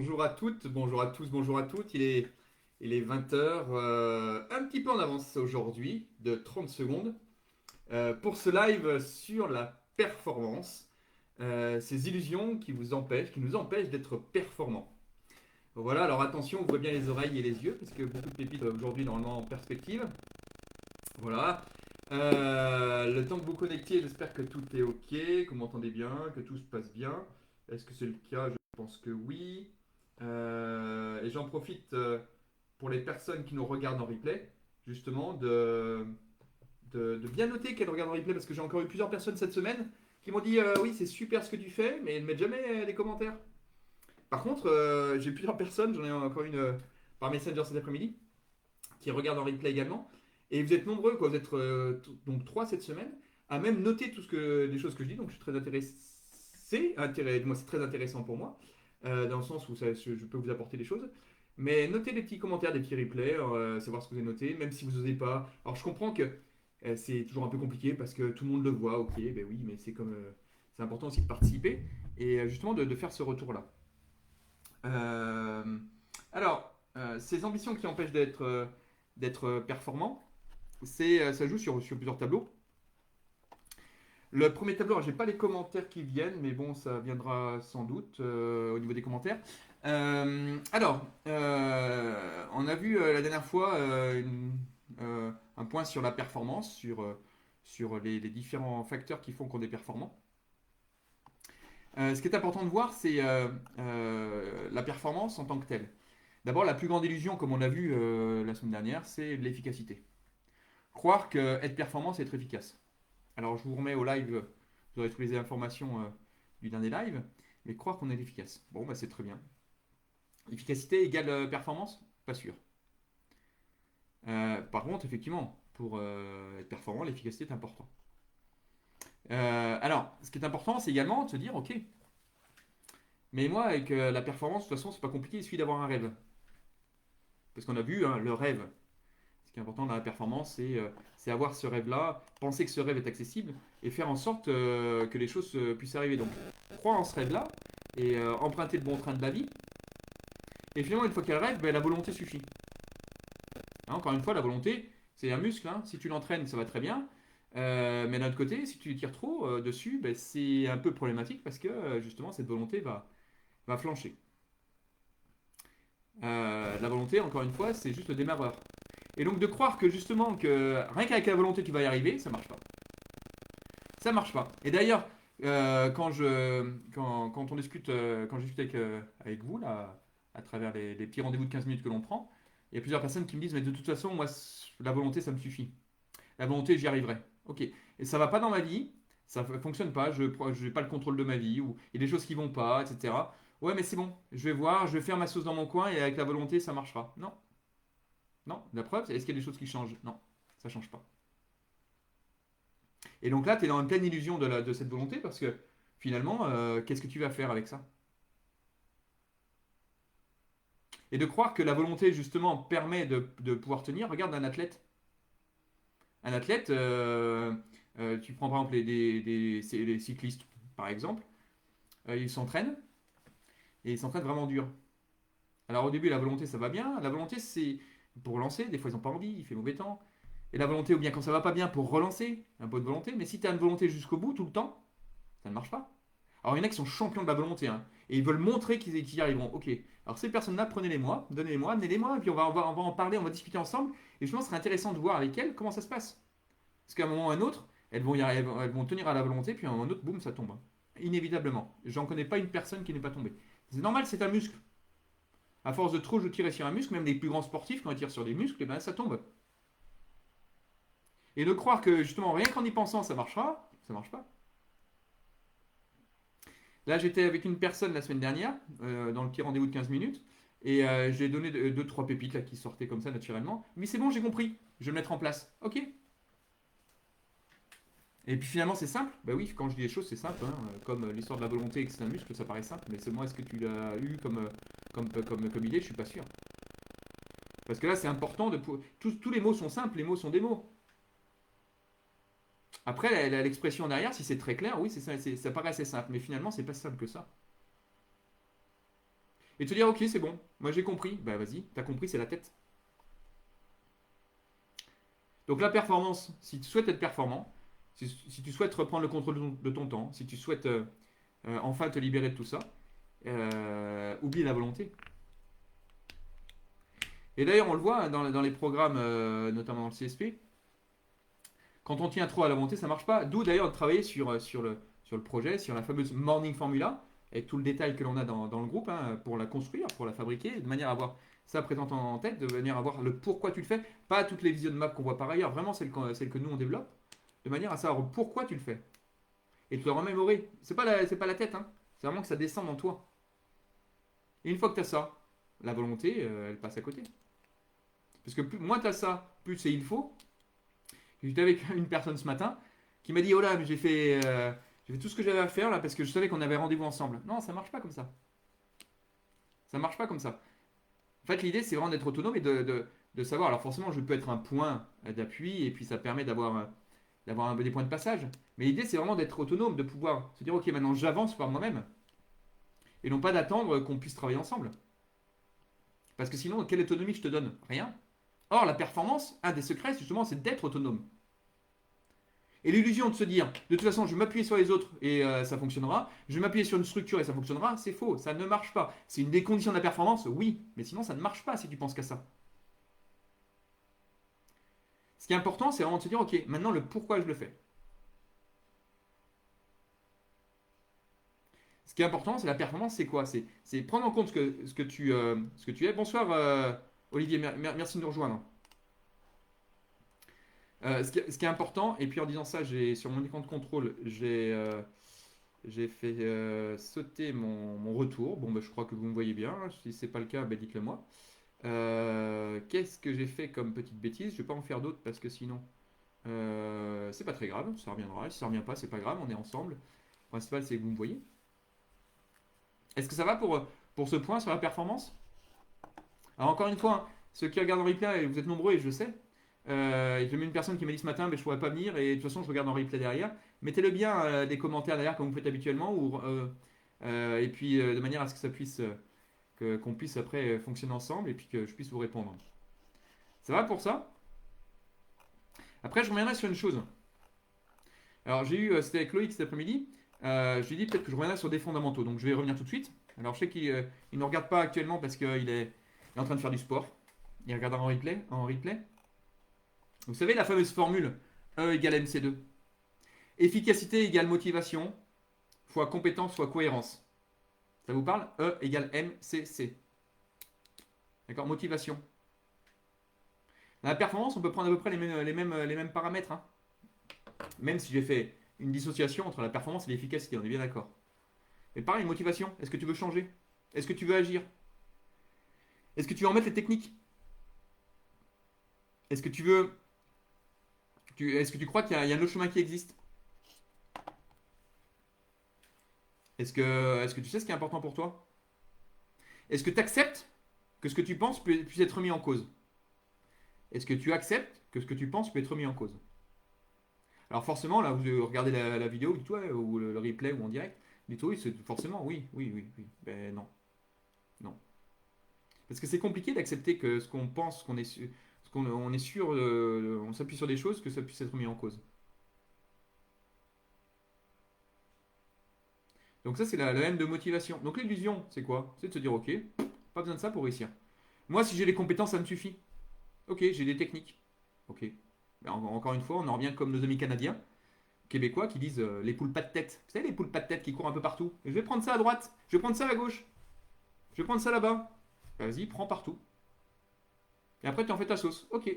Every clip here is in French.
Bonjour à toutes, bonjour à tous, bonjour à toutes. Il est 20 heures, un petit peu en avance aujourd'hui, de 30 secondes, pour ce live sur la performance, ces illusions qui vous empêchent, qui nous empêchent d'être performants. Voilà, alors attention, ouvrez bien les oreilles et les yeux, parce que beaucoup de pépites aujourd'hui normalement en perspective. Voilà. Le temps que vous connectiez, j'espère que tout est OK, que vous m'entendez bien, que tout se passe bien. Est-ce que c'est le cas? Je pense que oui. Et j'en profite pour les personnes qui nous regardent en replay, justement, de bien noter qu'elles regardent en replay, parce que j'ai encore eu plusieurs personnes cette semaine qui m'ont dit oui, c'est super ce que tu fais, mais elles ne mettent jamais les commentaires. Par contre, j'ai plusieurs personnes, j'en ai encore une par Messenger cet après-midi, qui regardent en replay également. Et vous êtes nombreux, quoi. Vous êtes donc trois cette semaine, à même noter les choses que je dis. Donc je suis très intéressé. Moi, c'est très intéressant pour moi, dans le sens où je peux vous apporter des choses. Mais notez des petits commentaires, des petits replays, savoir ce que vous avez noté, même si vous n'osez pas. Alors je comprends que c'est toujours un peu compliqué parce que tout le monde le voit, ok, ben oui, mais c'est important aussi de participer et justement de faire ce retour-là. Euh, ces ambitions qui empêchent d'être performant, ça joue sur plusieurs tableaux. Le premier tableau, j'ai pas les commentaires qui viennent, mais bon, ça viendra sans doute au niveau des commentaires. On a vu la dernière fois un point sur la performance, sur les différents facteurs qui font qu'on est performant. Ce qui est important de voir, c'est la performance en tant que telle. D'abord, la plus grande illusion, comme on a vu la semaine dernière, c'est l'efficacité. Croire que être performant, c'est être efficace. Alors, je vous remets au live, vous aurez toutes les informations du dernier live, mais croire qu'on est efficace. Bon, bah, c'est très bien. Efficacité égale performance? Pas sûr. Par contre, effectivement, pour être performant, l'efficacité est important. Ce qui est important, c'est également de se dire, ok, mais moi, avec la performance, de toute façon, c'est pas compliqué, il suffit d'avoir un rêve. Parce qu'on a vu, hein, le rêve. Ce qui est important dans la performance, c'est avoir ce rêve-là, penser que ce rêve est accessible et faire en sorte que les choses puissent arriver. Donc, croire en ce rêve-là et emprunter le bon train de la vie. Et finalement, une fois qu'il y a le rêve, ben, la volonté suffit. Hein, encore une fois, la volonté, c'est un muscle. Hein. Si tu l'entraînes, ça va très bien. Mais d'un autre côté, si tu tires trop dessus, ben, c'est un peu problématique parce que justement, cette volonté va flancher. La volonté, encore une fois, c'est juste le démarreur. Et donc de croire que justement que rien qu'avec la volonté tu vas y arriver, ça marche pas. Ça marche pas. Et d'ailleurs, quand on discute, quand je discute avec vous là, à travers les petits rendez-vous de 15 minutes que l'on prend, il y a plusieurs personnes qui me disent mais de toute façon moi la volonté ça me suffit. La volonté j'y arriverai. Ok. Et ça va pas dans ma vie, ça fonctionne pas, je n'ai pas le contrôle de ma vie ou il y a des choses qui vont pas, etc. Ouais mais c'est bon, je vais voir, je vais faire ma sauce dans mon coin et avec la volonté ça marchera. Non, non. La preuve, est-ce qu'il y a des choses qui changent? Non, ça change pas. Et donc là, tu es dans une pleine illusion de cette volonté parce que finalement, qu'est-ce que tu vas faire avec ça? Et de croire que la volonté, justement, permet de pouvoir tenir. Regarde un athlète. Un athlète, tu prends par exemple les cyclistes, par exemple, ils s'entraînent et ils s'entraînent vraiment dur. Alors au début, la volonté, ça va bien. La volonté, c'est pour relancer. Des fois, ils n'ont pas envie, il fait mauvais temps. Et la volonté, ou bien quand ça va pas bien, pour relancer, un peu de volonté. Mais si tu as une volonté jusqu'au bout, tout le temps, ça ne marche pas. Alors, il y en a qui sont champions de la volonté, hein, et ils veulent montrer qu'ils y arriveront. Ok. Alors, ces personnes-là, prenez-les-moi, donnez-les-moi, amenez-les-moi, et puis on va en parler, on va discuter ensemble. Et je pense que ce serait intéressant de voir avec elles comment ça se passe. Parce qu'à un moment ou à un autre, elles vont tenir à la volonté, puis à un moment ou à un autre, boum, ça tombe. Inévitablement. J'en connais pas une personne qui n'est pas tombée. C'est normal, c'est un muscle. À force de trop tirer sur un muscle, même les plus grands sportifs, quand ils tirent sur des muscles, eh ben, ça tombe. Et de croire que justement, rien qu'en y pensant, ça marchera, ça marche pas. Là, j'étais avec une personne la semaine dernière, dans le petit rendez-vous de 15 minutes, et j'ai donné deux, trois pépites là, qui sortaient comme ça naturellement. Mais c'est bon, j'ai compris, je vais le mettre en place. Ok. Et puis finalement, c'est simple. Bah oui, quand je dis les choses, c'est simple. Hein. Comme l'histoire de la volonté et que c'est un muscle, ça paraît simple. Mais seulement, est-ce que tu l'as eu comme idée? Je suis pas sûr. Parce que là, c'est important de. Tous les mots sont simples, les mots sont des mots. Après, l'expression derrière, si c'est très clair, oui, ça paraît assez simple. Mais finalement, c'est pas si simple que ça. Et te dire, ok, c'est bon, moi j'ai compris. Bah vas-y, t'as compris, c'est la tête. Donc la performance, si tu souhaites être performant, si tu souhaites reprendre le contrôle de ton temps, si tu souhaites enfin te libérer de tout ça, oublie la volonté. Et d'ailleurs, on le voit dans les programmes, notamment dans le CSP, quand on tient trop à la volonté, ça marche pas. D'où d'ailleurs de travailler sur le projet, sur la fameuse Morning Formula, avec tout le détail que l'on a dans le groupe, hein, pour la construire, pour la fabriquer, de manière à avoir ça présent en tête, de manière à voir le pourquoi tu le fais, pas toutes les vision maps qu'on voit par ailleurs, vraiment celle que nous on développe, de manière à savoir pourquoi tu le fais. Et te le remémorer. C'est pas la tête, hein. C'est vraiment que ça descend en toi. Et une fois que tu as ça, la volonté, elle passe à côté. Parce que moins tu as ça, plus c'est il faut. J'étais avec une personne ce matin qui m'a dit: oh là, mais j'ai fait tout ce que j'avais à faire là parce que je savais qu'on avait rendez-vous ensemble. Non, ça marche pas comme ça. Ça marche pas comme ça. En fait, l'idée, c'est vraiment d'être autonome et de savoir. Alors, forcément, je peux être un point d'appui et puis ça permet d'avoir un peu des points de passage. Mais l'idée, c'est vraiment d'être autonome, de pouvoir se dire: ok, maintenant j'avance par moi-même et non pas d'attendre qu'on puisse travailler ensemble. Parce que sinon, quelle autonomie je te donne? Rien. Or, la performance, un des secrets, justement, c'est d'être autonome. Et l'illusion de se dire, de toute façon, je vais m'appuyer sur les autres et ça fonctionnera, je vais m'appuyer sur une structure et ça fonctionnera, c'est faux, ça ne marche pas. C'est une des conditions de la performance, oui, mais sinon ça ne marche pas si tu penses qu'à ça. Ce qui est important, c'est vraiment de se dire, ok, maintenant le pourquoi je le fais. Ce qui est important, c'est la performance, c'est quoi? C'est prendre en compte ce que tu es. Bonsoir Olivier, merci de nous rejoindre. Ce qui est important, et puis en disant ça, sur mon écran de contrôle, j'ai fait sauter mon retour. Bon, bah, je crois que vous me voyez bien. Si c'est pas le cas, bah, dites-le moi. Qu'est-ce que j'ai fait comme petite bêtise? Je vais pas en faire d'autres parce que sinon, c'est pas très grave. Ça reviendra. Si ça revient pas, c'est pas grave. On est ensemble. Le principal, c'est que vous me voyez. Est-ce que ça va pour ce point sur la performance? Alors, encore une fois, hein, ceux qui regardent en replay, vous êtes nombreux et je le sais. J'ai même une personne qui m'a dit ce matin: mais je ne pourrais pas venir, et de toute façon, je regarde en replay derrière. Mettez-le bien des commentaires derrière comme vous faites habituellement, et puis de manière à ce que ça puisse, qu'on puisse après fonctionner ensemble et puis que je puisse vous répondre. Ça va pour ça? Après, je reviendrai sur une chose. Alors, c'était avec Loïc cet après-midi. Je lui ai dit peut-être que je reviendrai sur des fondamentaux, donc je vais y revenir tout de suite. Alors, je sais qu'il ne regarde pas actuellement parce qu'il est en train de faire du sport. Il regarde en replay. Vous savez la fameuse formule E égale MC2. Efficacité égale motivation, fois compétence, fois cohérence. Ça vous parle? E égale MCC. D'accord? Motivation. Dans la performance, on peut prendre à peu près les mêmes paramètres, hein. Même si j'ai fait une dissociation entre la performance et l'efficacité, on est bien d'accord. Mais pareil, motivation. Est-ce que tu veux changer? Est-ce que tu veux agir? Est-ce que tu veux en mettre les techniques? Est-ce que tu veux. Est-ce que tu crois qu'il y a un autre chemin qui existe? Est-ce que tu sais ce qui est important pour toi? Est-ce que tu acceptes que ce que tu penses puisse être mis en cause? Est-ce que tu acceptes que ce que tu penses peut être mis en cause? Alors forcément, là, vous regardez la vidéo, dites ouais, ou le replay ou en direct, dites oui, forcément, oui, oui, oui, oui. Ben non, non. Parce que c'est compliqué d'accepter que ce qu'on pense, on est sûr, on s'appuie sur des choses, que ça puisse être mis en cause. Donc ça, c'est la haine de motivation. Donc l'illusion, c'est quoi? C'est de se dire, ok, pas besoin de ça pour réussir. Moi, si j'ai les compétences, ça me suffit. Ok, j'ai des techniques. Ok. Ben, encore une fois, on en revient comme nos amis canadiens, québécois, qui disent les poules pas de tête. Vous savez, les poules pas de tête qui courent un peu partout. Je vais prendre ça à droite, je vais prendre ça à gauche, je vais prendre ça là-bas. Ben, vas-y, prends partout. Et après, tu en fais ta sauce. Ok.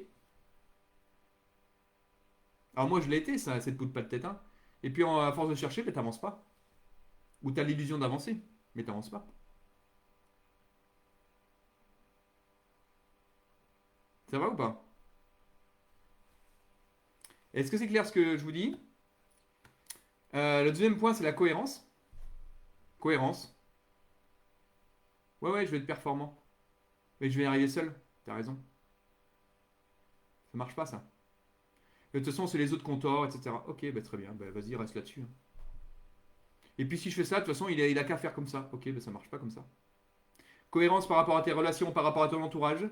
Alors moi, je l'ai été, ça, cette poule pas de tête, hein. Et puis, à force de chercher, ben, t'avances pas. Ou t'as l'illusion d'avancer, mais t'avances pas. Ça va ou pas? Est-ce que c'est clair ce que je vous dis? Le deuxième point, c'est la cohérence. Cohérence. Ouais, ouais, je vais être performant. Mais je vais y arriver seul. T'as raison. Ça marche pas, ça. De toute façon, c'est les autres qu'on tord, etc. Ok, bah, très bien. Bah, vas-y, reste là-dessus, hein. Et puis si je fais ça, de toute façon, il a qu'à faire comme ça. Ok, bah, ça marche pas comme ça. Cohérence par rapport à tes relations, par rapport à ton entourage.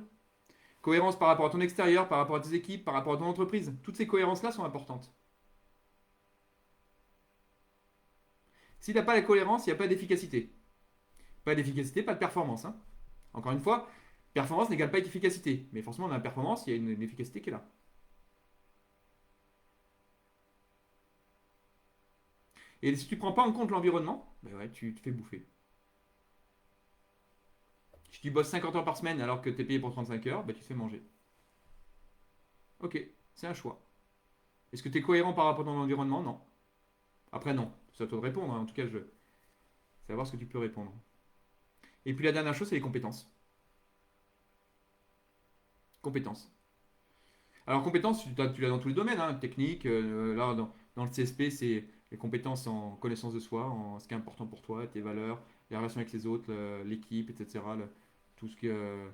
Cohérence par rapport à ton extérieur, par rapport à tes équipes, par rapport à ton entreprise. Toutes ces cohérences-là sont importantes. Si tu n'as pas la cohérence, il n'y a pas d'efficacité. Pas d'efficacité, pas de performance, hein. Encore une fois, performance n'égale pas efficacité. Mais forcément, dans la performance, il y a une efficacité qui est là. Et si tu ne prends pas en compte l'environnement, ben ouais, tu te fais bouffer. Si tu bosses 50 heures par semaine alors que tu es payé pour 35 heures, ben tu te fais manger. Ok, c'est un choix. Est-ce que tu es cohérent par rapport à ton environnement? Non. Après, non. C'est à toi de répondre, hein. En tout cas, je veux savoir ce que tu peux répondre. Et puis la dernière chose, c'est les compétences. Compétences. Alors, compétences, tu l'as dans tous les domaines, hein, technique. Là, dans le CSP, c'est les compétences en connaissance de soi, en ce qui est important pour toi, tes valeurs, les relations avec les autres, l'équipe, etc. Tout ce que.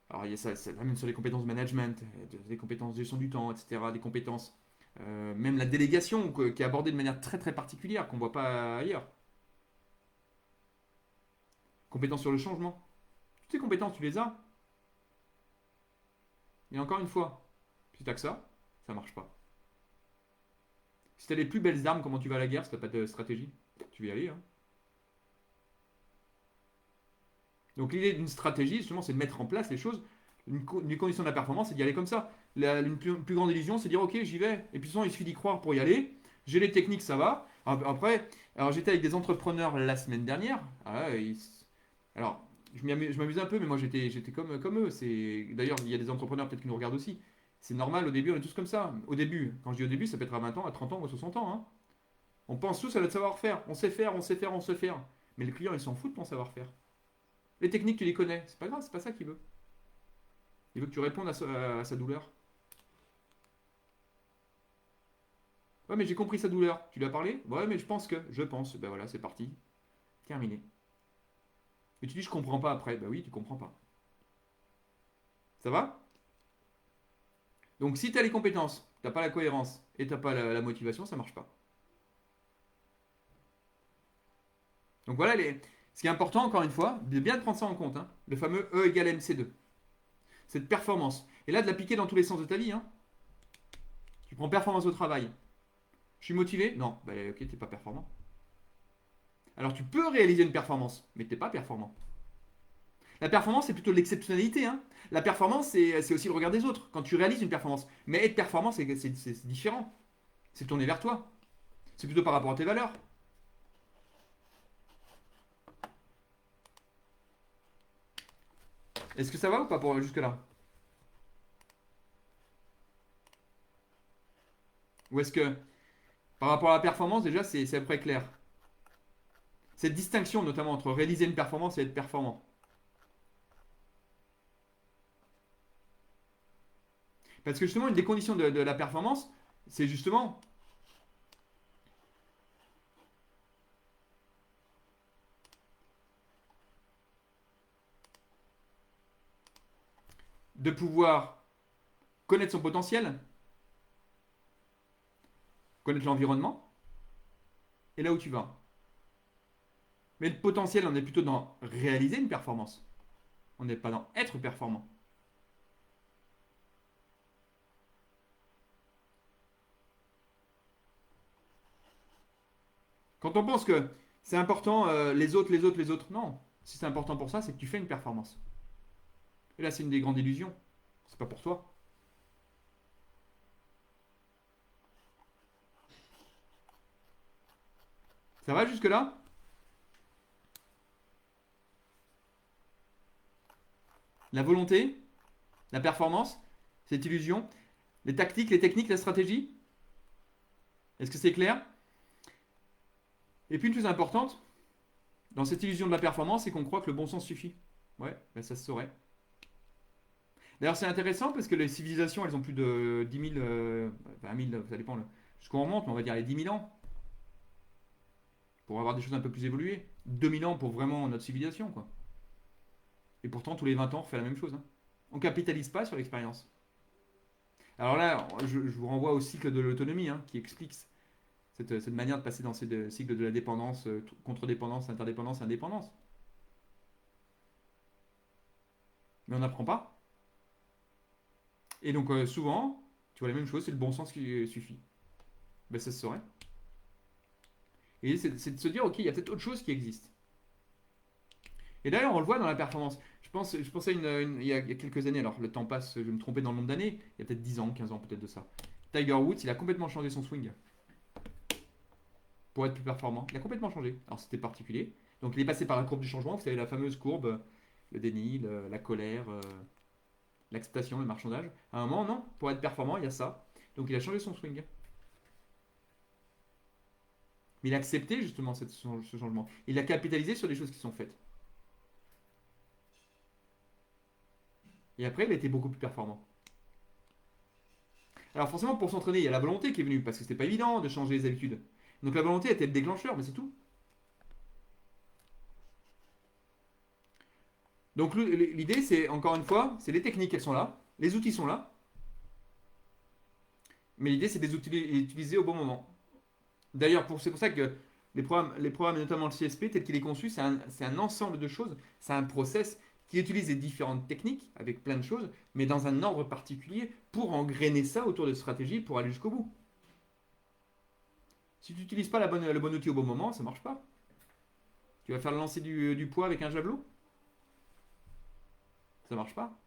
Alors, il y a ça même sur les compétences de management, des compétences de gestion du temps, etc. Des compétences. Même la délégation, qui est abordée de manière très très particulière, qu'on ne voit pas ailleurs. Compétences sur le changement. Toutes ces compétences, tu les as. Et encore une fois, si tu as que ça marche pas. Si tu as les plus belles armes, comment tu vas à la guerre si tu n'as pas de stratégie? Tu vas y aller, hein. Donc l'idée d'une stratégie, justement, c'est de mettre en place les choses. Une condition de la performance, c'est d'y aller comme ça. Une plus grande illusion, c'est de dire, ok, j'y vais. Et puis souvent, il suffit d'y croire pour y aller. J'ai les techniques, ça va. Après, alors j'étais avec des entrepreneurs la semaine dernière. Alors, je m'amuse un peu, mais moi j'étais comme eux. D'ailleurs, il y a des entrepreneurs peut-être qui nous regardent aussi. C'est normal, au début, on est tous comme ça. Au début, quand je dis au début, ça peut être à 20 ans, à 30 ans ou à 60 ans, hein. On pense tous à notre savoir-faire. On sait faire, on sait faire, on sait faire. Mais le client, il s'en fout de ton savoir-faire. Les techniques, tu les connais. C'est pas grave, c'est pas ça qu'il veut. Il veut que tu répondes à sa douleur. Ouais, mais j'ai compris sa douleur. Tu lui as parlé? Ouais, mais je pense que. Je pense. Ben voilà, c'est parti. Terminé. Et tu dis, je comprends pas après. Ben oui, tu comprends pas. Ça va? Donc, si tu as les compétences, t'as pas la cohérence et t'as pas la motivation, ça marche pas. Donc voilà, ce qui est important, encore une fois, de bien prendre ça en compte, hein. Le fameux E égale MC2. Cette performance. Et là, de l'appliquer dans tous les sens de ta vie, hein. Tu prends performance au travail. Je suis motivé? Non. Ben ok, t'es pas performant. Alors tu peux réaliser une performance, mais t'es pas performant. La performance, c'est plutôt l'exceptionnalité, hein. La performance, c'est aussi le regard des autres. Quand tu réalises une performance. Mais être performant, c'est différent. C'est tourné vers toi. C'est plutôt par rapport à tes valeurs. Est-ce que ça va ou pas pour jusque-là? Ou est-ce que par rapport à la performance, déjà, c'est à peu près clair? Cette distinction, notamment, entre réaliser une performance et être performant. Parce que justement, une des conditions de la performance, c'est justement de pouvoir connaître son potentiel, connaître l'environnement, et là où tu vas. Mais le potentiel, on est plutôt dans réaliser une performance. On n'est pas dans être performant. Quand on pense que c'est important, les autres, les autres, les autres, non. Si c'est important pour ça, c'est que tu fais une performance. Et là, c'est une des grandes illusions. C'est pas pour toi. Ça va jusque-là? La volonté, la performance, cette illusion, les tactiques, les techniques, la stratégie. Est-ce que c'est clair? Et puis une chose importante, dans cette illusion de la performance, c'est qu'on croit que le bon sens suffit. Ouais, ben ça se saurait. D'ailleurs, c'est intéressant parce que les civilisations, elles ont plus de 10 000, 20 000, ça dépend jusqu'où on remonte, mais on va dire les 10 000 ans pour avoir des choses un peu plus évoluées. 2000 ans pour vraiment notre civilisation, quoi. Et pourtant, tous les 20 ans, on refait la même chose, hein. On capitalise pas sur l'expérience. Alors là, je vous renvoie au cycle de l'autonomie, hein, qui explique cette manière de passer dans ces cycles de la dépendance, contre-dépendance, interdépendance, indépendance. Mais on n'apprend pas. Et donc souvent, tu vois la même chose, c'est le bon sens qui suffit. Ben, ça se saurait. Et c'est de se dire, ok, il y a peut-être autre chose qui existe. Et d'ailleurs, on le voit dans la performance. Je pensais il y a quelques années, alors le temps passe, je vais me tromper dans le nombre d'années, il y a peut-être 10 ans, 15 ans peut-être de ça. Tiger Woods, il a complètement changé son swing pour être plus performant. Il a complètement changé. Alors c'était particulier. Donc il est passé par la courbe du changement, vous savez, la fameuse courbe, le déni, la colère, l'acceptation, le marchandage. À un moment, non, pour être performant, il y a ça. Donc il a changé son swing. Mais il a accepté justement ce changement. Il a capitalisé sur des choses qui sont faites. Et après, il a été beaucoup plus performant. Alors forcément, pour s'entraîner, il y a la volonté qui est venue, parce que c'était pas évident de changer les habitudes. Donc la volonté était le déclencheur, mais c'est tout. Donc l'idée, c'est, encore une fois, c'est les techniques, elles sont là, les outils sont là, mais l'idée, c'est de les utiliser au bon moment. D'ailleurs, c'est pour ça que les programmes, et notamment le CSP, tel qu'il est conçu, c'est un ensemble de choses, c'est un process qui utilise les différentes techniques, avec plein de choses, mais dans un ordre particulier, pour engrainer ça autour de stratégies pour aller jusqu'au bout. Si tu n'utilises pas le bon outil au bon moment, ça ne marche pas. Tu vas faire le lancer du poids avec un javelot, ça ne marche pas.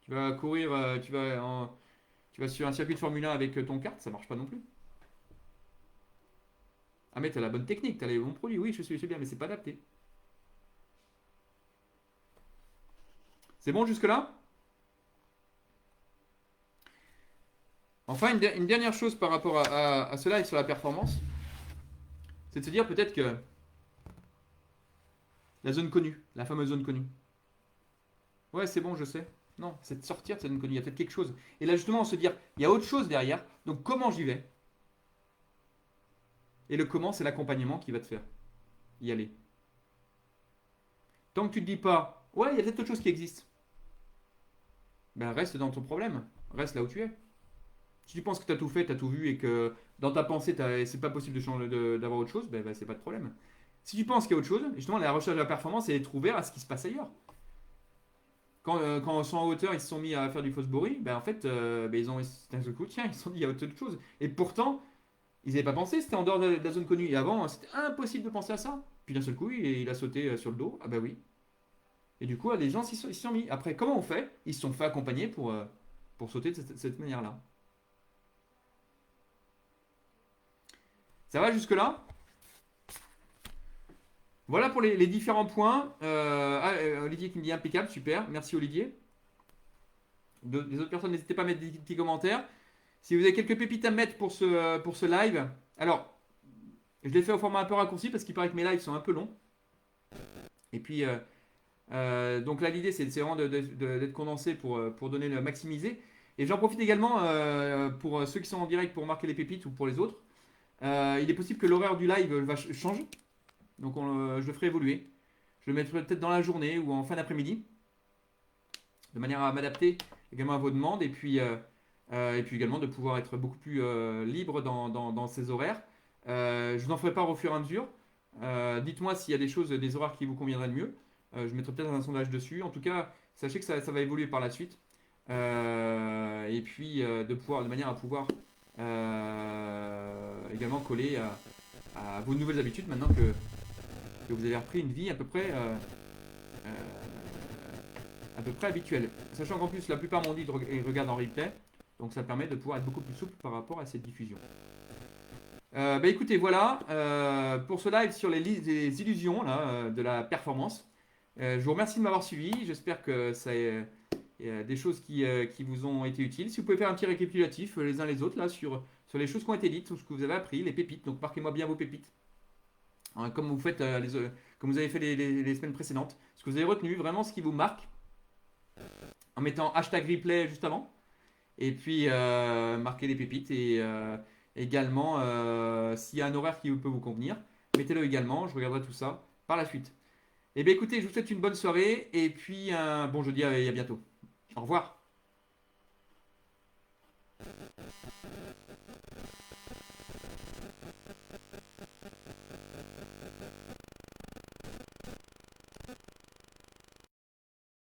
Tu vas courir, tu vas sur un circuit de Formule 1 avec ton kart, ça ne marche pas non plus. Ah mais tu as la bonne technique, tu as les bons produits, oui, je sais bien, mais c'est pas adapté. C'est bon jusque-là? Enfin, une dernière chose par rapport à cela et sur la performance, c'est de se dire peut-être que la zone connue, la fameuse zone connue. Ouais, c'est bon, je sais. Non, c'est de sortir de cette zone connue, il y a peut-être quelque chose. Et là, justement, se dire, il y a autre chose derrière, donc comment j'y vais? Et le comment, c'est l'accompagnement qui va te faire y aller. Tant que tu ne te dis pas, ouais, il y a peut-être autre chose qui existe, ben reste dans ton problème, reste là où tu es. Si tu penses que tu as tout fait, tu as tout vu et que dans ta pensée, c'est pas possible d'avoir autre chose, ben c'est pas de problème. Si tu penses qu'il y a autre chose, justement, la recherche de la performance, c'est d'être ouvert à ce qui se passe ailleurs. Quand ils sont en hauteur, ils se sont mis à faire du Fosbury, ben en fait, ben ils ont, d'un seul coup, tiens, ils se sont dit, il y a autre chose. Et pourtant, ils n'avaient pas pensé, c'était en dehors de la zone connue. Et avant, c'était impossible de penser à ça. Puis d'un seul coup, il a sauté sur le dos. Ah ben oui. Et du coup, les gens s'y sont mis. Après, comment on fait? Ils se sont fait accompagner pour sauter de cette manière-là. Ça va jusque-là? Voilà pour les différents points. Olivier qui me dit impeccable, super. Merci Olivier. Les autres personnes, n'hésitez pas à mettre des petits commentaires. Si vous avez quelques pépites à mettre pour ce live, alors, je l'ai fait au format un peu raccourci parce qu'il paraît que mes lives sont un peu longs. Et puis, donc là, l'idée, c'est vraiment d'être condensé pour donner le maximiser. Et j'en profite également pour ceux qui sont en direct pour marquer les pépites ou pour les autres. Il est possible que l'horaire du live change. Donc je le ferai évoluer. Je le mettrai peut-être dans la journée ou en fin d'après-midi. De manière à m'adapter également à vos demandes. Et puis également de pouvoir être beaucoup plus libre dans ces horaires. Je vous en ferai part au fur et à mesure. Dites-moi s'il y a des choses, des horaires qui vous conviendraient le mieux. Je mettrai peut-être un sondage dessus. En tout cas, sachez que ça va évoluer par la suite. Et puis de manière à pouvoir également coller à vos nouvelles habitudes maintenant que vous avez repris une vie à peu près habituelle. Sachant qu'en plus, la plupart m'ont dit ils regardent en replay. Donc ça permet de pouvoir être beaucoup plus souple par rapport à cette diffusion. Bah écoutez, voilà pour ce live sur les illusions là, de la performance. Je vous remercie de m'avoir suivi. J'espère que ça des choses qui vous ont été utiles. Si vous pouvez faire un petit récapitulatif les uns les autres là sur les choses qui ont été dites, sur ce que vous avez appris, les pépites. Donc marquez-moi bien vos pépites. Hein, comme vous faites comme vous avez fait les semaines précédentes. Ce que vous avez retenu, vraiment ce qui vous marque. En mettant hashtag replay juste avant. Et puis marquez les pépites et également s'il y a un horaire qui peut vous convenir, mettez-le également, je regarderai tout ça par la suite. Et bien écoutez, je vous souhaite une bonne soirée et puis un bon jeudi et à bientôt. Au revoir.